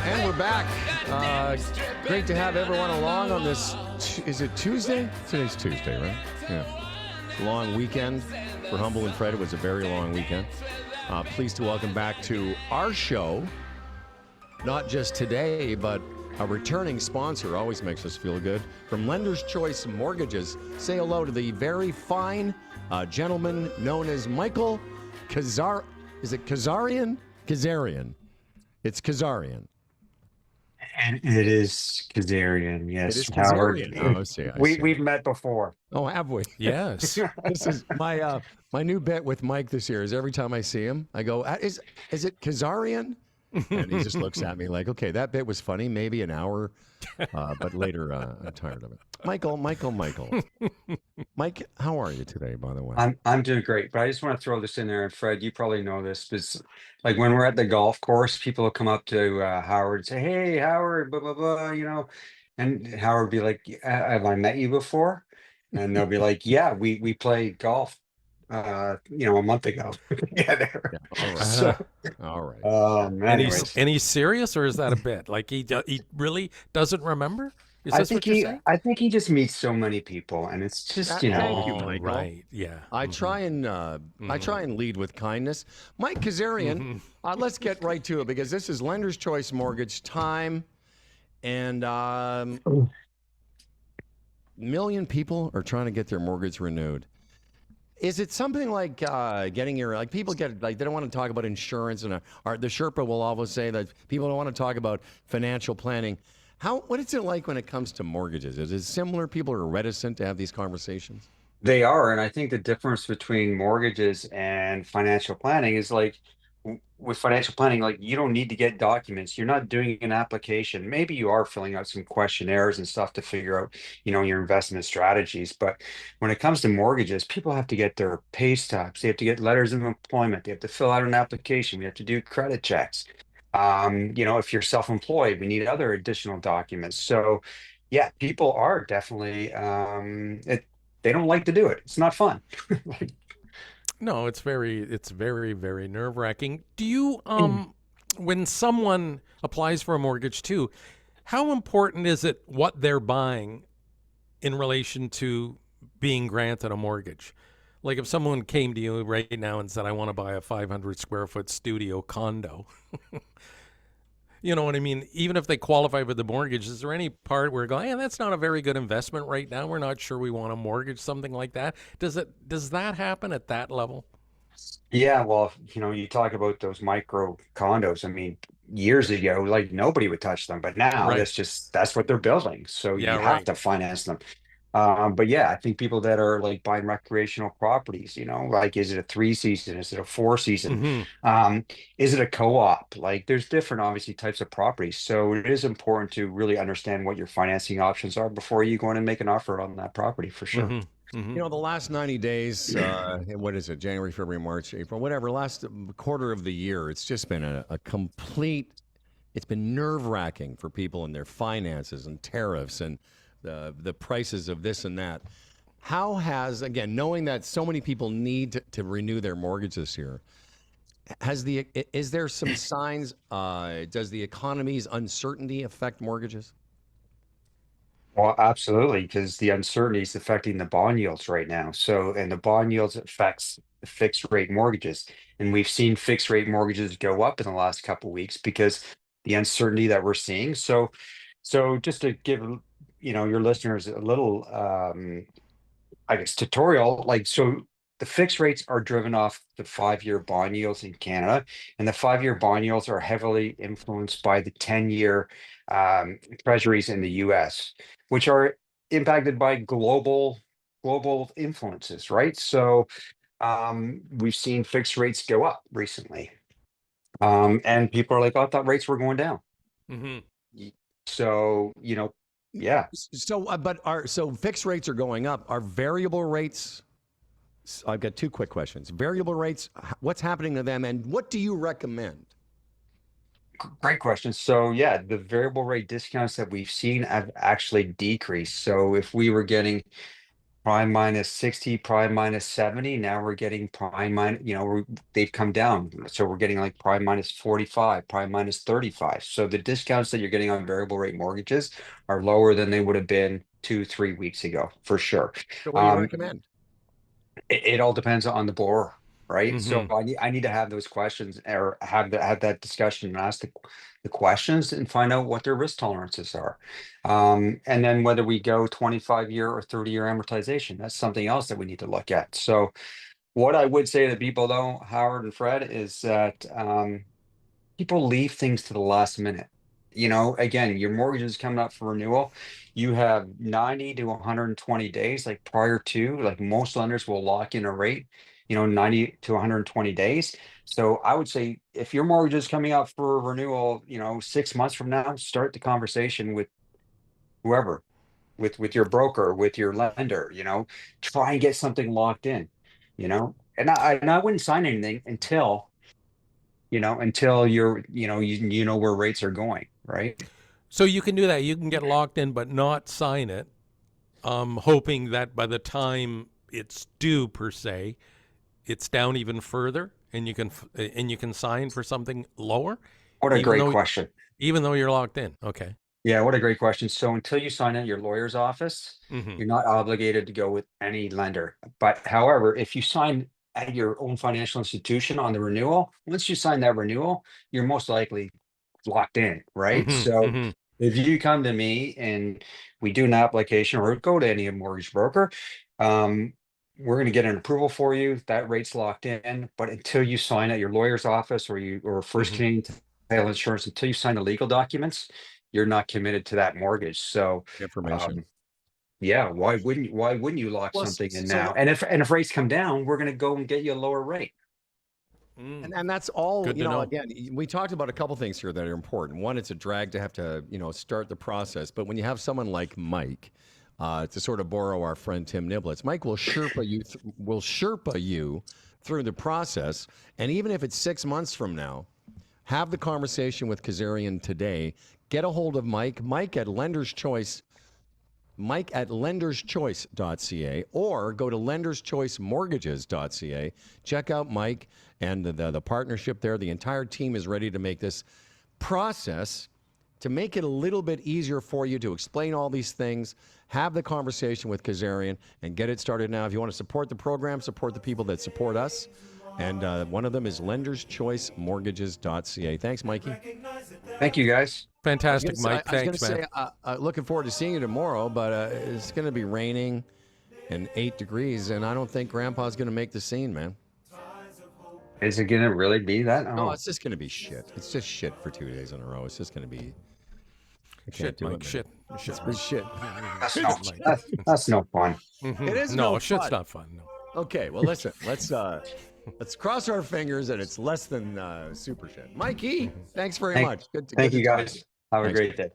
And we're back. Great to have everyone along on this. Is it Tuesday? Today's Tuesday, right? Yeah. Long weekend for Humble and Fred. It was a very long weekend. Pleased to welcome back to our show, not just today, but a returning sponsor. Always makes us feel good. From Lender's Choice Mortgages, say hello to the very fine gentleman known as Michael Kazar. Is it Kazarian? Kazarian. It's Kazarian. And it is Kazarian, It yes, is Howard. Kazarian. Oh, I see. I see. We've met before. Oh, have we? Yes. This is my new bet with Mike this year. Is every time I see him, I go, "Is it Kazarian?" And he just looks at me like, "Okay, that bit was funny, maybe an hour, but later I'm tired of it." Michael. Mike, how are you today? By the way, I'm doing great, but I just want to throw this in there, and Fred, you probably know this, but like when we're at the golf course, people will come up to Howard and say, "Hey, Howard, blah blah blah," and Howard would be like, "Have I met you before?" And they'll be like, "Yeah, we played golf, a month ago." Yeah. yeah. All right. So, All right. anyways. And he's serious, or is that a bit? Like he really doesn't remember? Is this what you're saying? I think he just meets so many people, and it's just, Thank you, Oh, Michael. right. Yeah. I try and lead with kindness. Mike Kazarian, let's get right to it because this is Lender's Choice Mortgage time, and million people are trying to get their mortgage renewed. Is it something like getting your, like people get, like they don't want to talk about insurance, and the Sherpa will always say that people don't want to talk about financial planning. What is it like when it comes to mortgages? Is it similar? People are reticent to have these conversations? They are, and I think the difference between mortgages and financial planning is like with financial planning, like you don't need to get documents. You're not doing an application. Maybe you are filling out some questionnaires and stuff to figure out, your investment strategies. But when it comes to mortgages, people have to get their pay stubs. They have to get letters of employment. They have to fill out an application. We have to do credit checks. If you're self-employed, we need other additional documents. So yeah, people are definitely they don't like to do it. It's not fun. No, it's very, very nerve-wracking. Do you when someone applies for a mortgage too, how important is it what they're buying in relation to being granted a mortgage? Like if someone came to you right now and said, "I want to buy a 500 square foot studio condo." You know what I mean? Even if they qualify for the mortgage, is there any part where you go, "Yeah, that's not a very good investment right now. We're not sure we want to mortgage something like that." Does that happen at that level? Yeah, well, you talk about those micro condos. I mean, years ago, like nobody would touch them, but now Right. that's what they're building. So Yeah, you have right. to finance them. But yeah, I think people that are like buying recreational properties, like is it a three season? Is it a four season? Hmm. Um, is it a co-op? Like there's different obviously types of properties. So it is important to really understand what your financing options are before you go in and make an offer on that property for sure. Hmm. Hmm. The last 90 days, what is it? January, February, March, April, whatever, last quarter of the year, it's just been a complete, it's been nerve-wracking for people and their finances and tariffs and the prices of this and that. How has, again, knowing that so many people need to renew their mortgage this year, is there some signs, does the economy's uncertainty affect mortgages? Well, absolutely, because the uncertainty is affecting the bond yields right now. So, and the bond yields affects the fixed rate mortgages. And we've seen fixed rate mortgages go up in the last couple of weeks because the uncertainty that we're seeing. So just to give, your listeners a little I guess tutorial, like so the fixed rates are driven off the 5-year bond yields in Canada, and the 5-year bond yields are heavily influenced by the 10-year treasuries in the US, which are impacted by global influences, right? So we've seen fixed rates go up recently. And people are like, "Oh, I thought rates were going down." Hmm. Y- So, yeah. So fixed rates are going up. Are variable rates? I've got two quick questions. Variable rates, what's happening to them, and what do you recommend? Great question. So yeah, the variable rate discounts that we've seen have actually decreased. So if we were getting prime minus 60, prime minus 70. Now we're getting prime minus, they've come down. So we're getting like prime minus 45, prime minus 35. So the discounts that you're getting on variable rate mortgages are lower than they would have been 2, 3 weeks ago, for sure. So what do you recommend? It all depends on the borrower, right? So Mm-hmm. I need to have those questions, or have that discussion and ask the questions and find out what their risk tolerances are. And then whether we go 25-year or 30-year amortization, that's something else that we need to look at. So what I would say to people though, Howard and Fred, is that people leave things to the last minute. Again, your mortgage is coming up for renewal. You have 90 to 120 days, like prior to, like most lenders will lock in a rate, 90 to 120 days. So I would say if your mortgage is coming up for renewal, 6 months from now, start the conversation with whoever, with your broker, with your lender, try and get something locked in, and I wouldn't sign anything until you know where rates are going, right? So you can do that. You can get locked in, but not sign it, hoping that by the time it's due, per se, it's down even further, and you can sign for something lower, What a even great though question. even though you're locked in. Okay. Yeah, what a great question. So until you sign at your lawyer's office, Mm-hmm. you're not obligated to go with any lender. But however, if you sign at your own financial institution on the renewal, once you sign that renewal, you're most likely locked in, right? Mm-hmm. So Mm-hmm. if you come to me and we do an application, or go to any mortgage broker, um, we're going to get an approval for you. That rate's locked in. But until you sign at your lawyer's office, or First Mm-hmm. Canadian Title Insurance, until you sign the legal documents, you're not committed to that mortgage. So Information. um, yeah, why wouldn't you lock Well, something in so now? And if rates come down, we're going to go and get you a lower rate. and that's all, Good to know. again, we talked about a couple things here that are important. One, it's a drag to have to, start the process. But when you have someone like Mike, to sort of borrow our friend Tim Niblets, Mike will Sherpa you through the process. And even if it's 6 months from now, have the conversation with Kazarian today. Get a hold of Mike, Mike at lenderschoice.ca, or go to lenderschoicemortgages.ca. Check out Mike and the partnership there. The entire team is ready to make this process, to make it a little bit easier for you, to explain all these things. Have the conversation with Kazarian and get it started now. If you want to support the program, support the people that support us. And one of them is lenderschoicemortgages.ca. Thanks, Mikey. Thank you, guys. Fantastic, Mike. I was going Thanks, to man. say, looking forward to seeing you tomorrow, but it's going to be raining and 8 degrees, and I don't think Grandpa's going to make the scene, man. Is it going to really be that? No, Oh, it's just going to be shit. It's just shit for 2 days in a row. It's just going to be. I can't Shit, do Mike. it, man. Shit. Shit. It's shit. that's Shit, no, Mike. that's no fun. Mhm. It is no no shit's fun. not fun. No. Okay, well, listen. Let's cross our fingers that it's less than super shit. Mikey, thanks very much. Thank to you, talk to guys. Have a Thanks. great day.